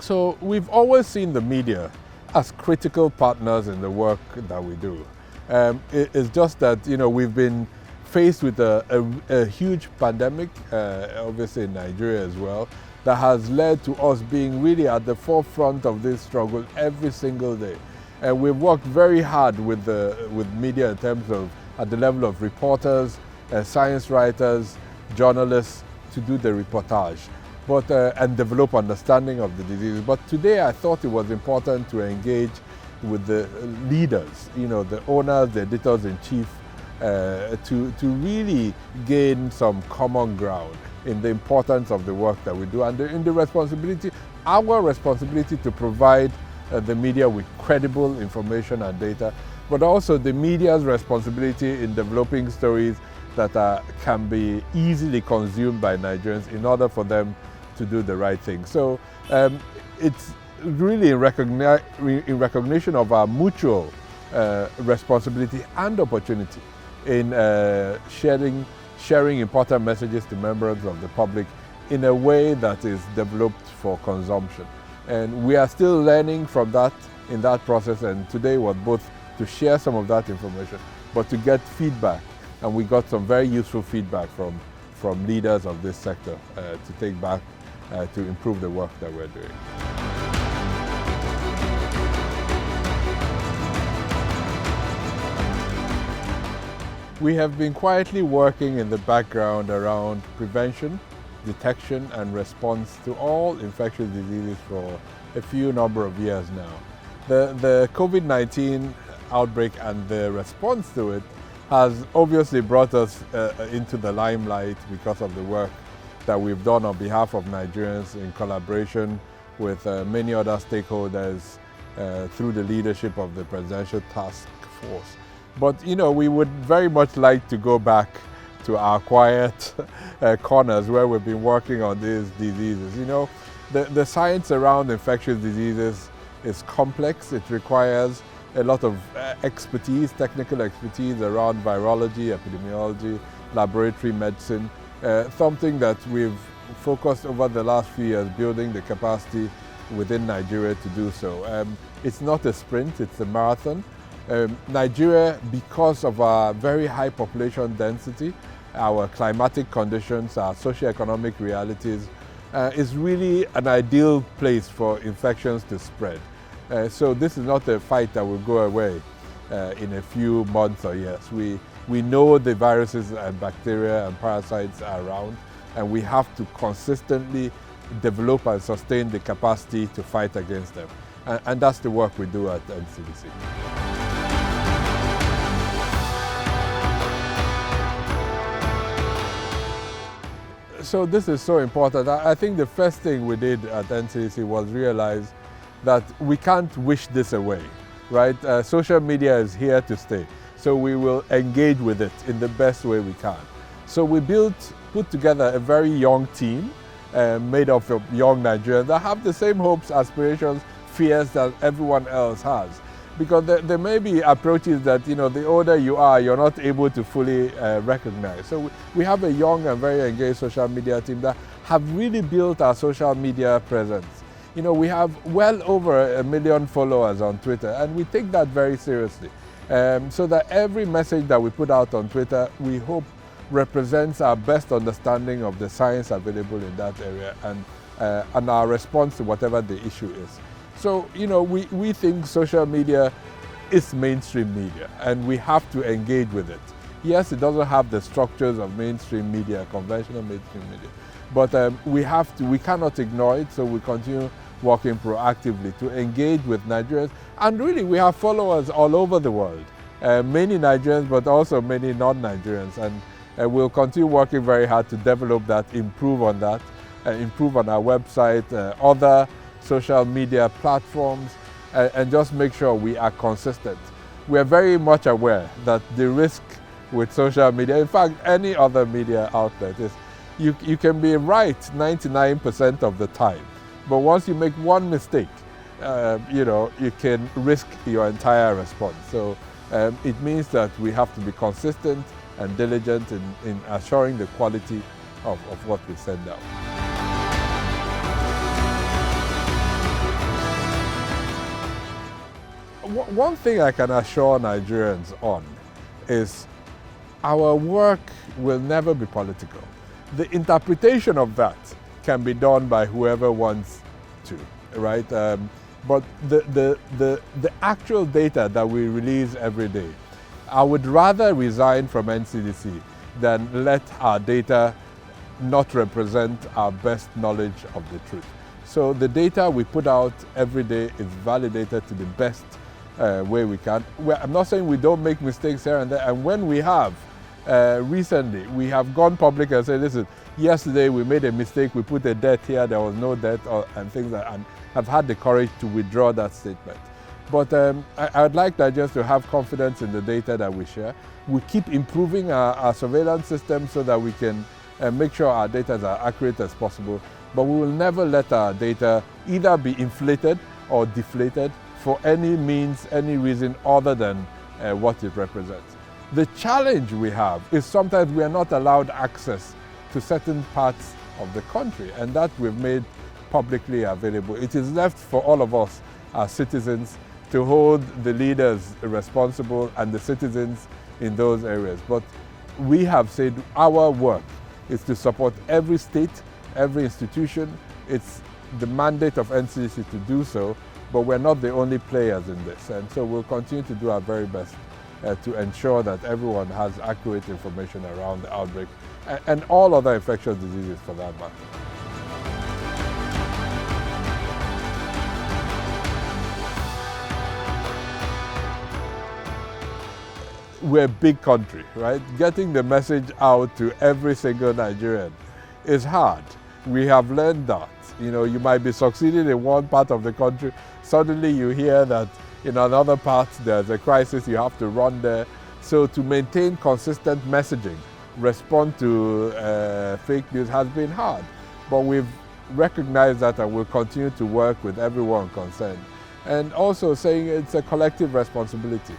So we've always seen the media as critical partners in the work that we do. It's just that, we've been faced with a huge pandemic, obviously in Nigeria as well, that has led to us being really at the forefront of this struggle every single day. And we've worked very hard with media in terms of at the level of reporters, science writers, journalists to do the reportage, and develop understanding of the diseases. But today I thought it was important to engage with the leaders, the owners, the editors-in-chief, to really gain some common ground in the importance of the work that we do and in the responsibility, our responsibility to provide the media with credible information and data, but also the media's responsibility in developing stories that can be easily consumed by Nigerians in order for them to do the right thing. So it's really in recognition of our mutual responsibility and opportunity in sharing important messages to members of the public in a way that is developed for consumption. And we are still learning from that in that process, and today was both to share some of that information, but to get feedback. And we got some very useful feedback from leaders of this sector to take back to improve the work that we're doing. We have been quietly working in the background around prevention, detection and response to all infectious diseases for a few number of years now. The Covid19 outbreak and the response to it has obviously brought us into the limelight because of the work that we've done on behalf of Nigerians in collaboration with many other stakeholders through the leadership of the Presidential Task Force. But we would very much like to go back to our quiet corners where we've been working on these diseases. The science around infectious diseases is complex. It requires a lot of expertise, technical expertise around virology, epidemiology, laboratory medicine, something that we've focused over the last few years, building the capacity within Nigeria to do so. It's not a sprint, it's a marathon. Nigeria, because of our very high population density, our climatic conditions, our socioeconomic realities, is really an ideal place for infections to spread. So this is not a fight that will go away in a few months or years. We know the viruses and bacteria and parasites are around, and we have to consistently develop and sustain the capacity to fight against them. And that's the work we do at NCDC. So this is so important. I think the first thing we did at NCDC was realize that we can't wish this away, right? Social media is here to stay, so we will engage with it in the best way we can. So we put together a very young team made up of young Nigerians that have the same hopes, aspirations, fears that everyone else has. Because there may be approaches that, the older you are, you're not able to fully recognize. So we have a young and very engaged social media team that have really built our social media presence. We have well over 1 million followers on Twitter, and we take that very seriously. So that every message that we put out on Twitter, we hope represents our best understanding of the science available in that area and our response to whatever the issue is. So, we think social media is mainstream media, and we have to engage with it. Yes, it doesn't have the structures of mainstream media, conventional mainstream media, but we cannot ignore it, so we continue working proactively to engage with Nigerians. And really, we have followers all over the world, many Nigerians, but also many non-Nigerians, and we'll continue working very hard to develop that, improve on that, improve on our website, other social media platforms, and just make sure we are consistent. We are very much aware that the risk with social media, in fact, any other media outlet, is you can be right 99% of the time, but once you make one mistake, you can risk your entire response. So it means that we have to be consistent and diligent in assuring the quality of what we send out. one thing I can assure Nigerians on is our work will never be political. The interpretation of that can be done by whoever wants to, right? But the actual data that we release every day, I would rather resign from NCDC than let our data not represent our best knowledge of the truth. So the data we put out every day is validated to the best way we can. I'm not saying we don't make mistakes here and there, and when we have, recently, we have gone public and said, listen, yesterday we made a mistake, we put a debt here, there was no debt, and things like that, and have had the courage to withdraw that statement. But I'd like Nigerians to have confidence in the data that we share. We keep improving our surveillance system so that we can make sure our data is as accurate as possible. But we will never let our data either be inflated or deflated for any means, any reason other than what it represents. The challenge we have is sometimes we are not allowed access to certain parts of the country, and that we've made publicly available. It is left for all of us as citizens to hold the leaders responsible and the citizens in those areas. But we have said our work is to support every state, every institution. It's the mandate of NCDC to do so, but we're not the only players in this. And so we'll continue to do our very best to ensure that everyone has accurate information around the outbreak and all other infectious diseases for that matter. We're a big country, right? Getting the message out to every single Nigerian is hard. We have learned that. You know, you might be succeeding in one part of the country, suddenly you hear that in another part there's a crisis, you have to run there. So to maintain consistent messaging, respond to fake news has been hard. But we've recognized that and we'll continue to work with everyone concerned. And also saying it's a collective responsibility.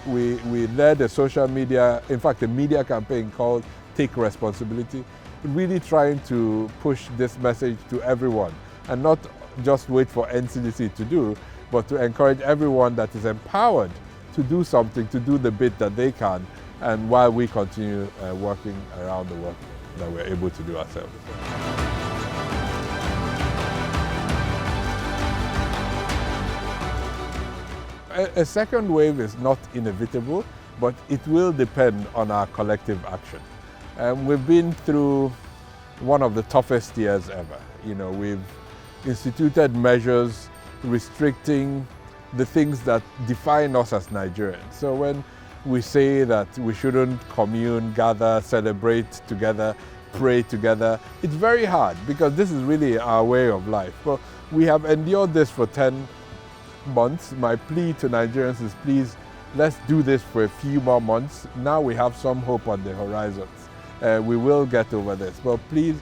We led a social media, in fact a media campaign called Take Responsibility, really trying to push this message to everyone and not just wait for NCDC to do, but to encourage everyone that is empowered to do something, to do the bit that they can, and while we continue working around the work that we're able to do ourselves. A second wave is not inevitable, but it will depend on our collective action. We've been through one of the toughest years ever. You know, we've instituted measures restricting the things that define us as Nigerians. So when we say that we shouldn't commune, gather, celebrate together, pray together, it's very hard because this is really our way of life. But we have endured this for 10 months. My plea to Nigerians is please, let's do this for a few more months. Now we have some hope on the horizons. We will get over this, but please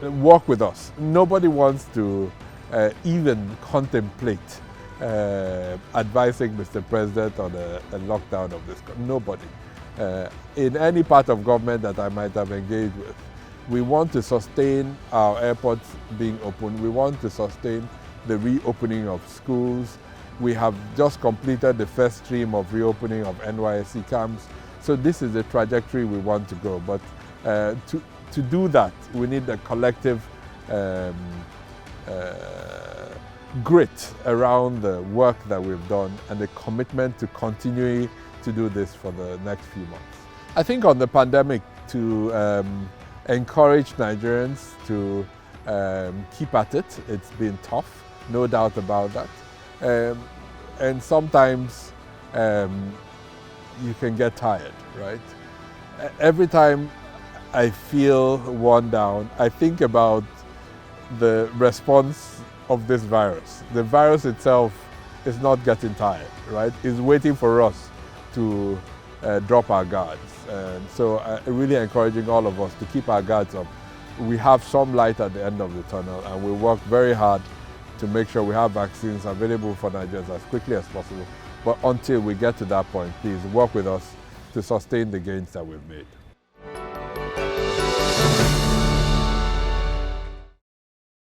walk with us. Nobody wants to even contemplate advising Mr. President on a lockdown of this country. Nobody. In any part of government that I might have engaged with, we want to sustain our airports being open. We want to sustain the reopening of schools. We have just completed the first stream of reopening of NYSC camps. So this is the trajectory we want to go. But to do that, we need a collective grit around the work that we've done and the commitment to continue to do this for the next few months. I think on the pandemic, to encourage Nigerians to keep at it. It's been tough. No doubt about that. And sometimes you can get tired, right? Every time I feel worn down, I think about the response of this virus. The virus itself is not getting tired, right? It's waiting for us to drop our guards. And so really encouraging all of us to keep our guards up. We have some light at the end of the tunnel, and we work very hard to make sure we have vaccines available for Nigerians as quickly as possible. But until we get to that point, please work with us to sustain the gains that we've made.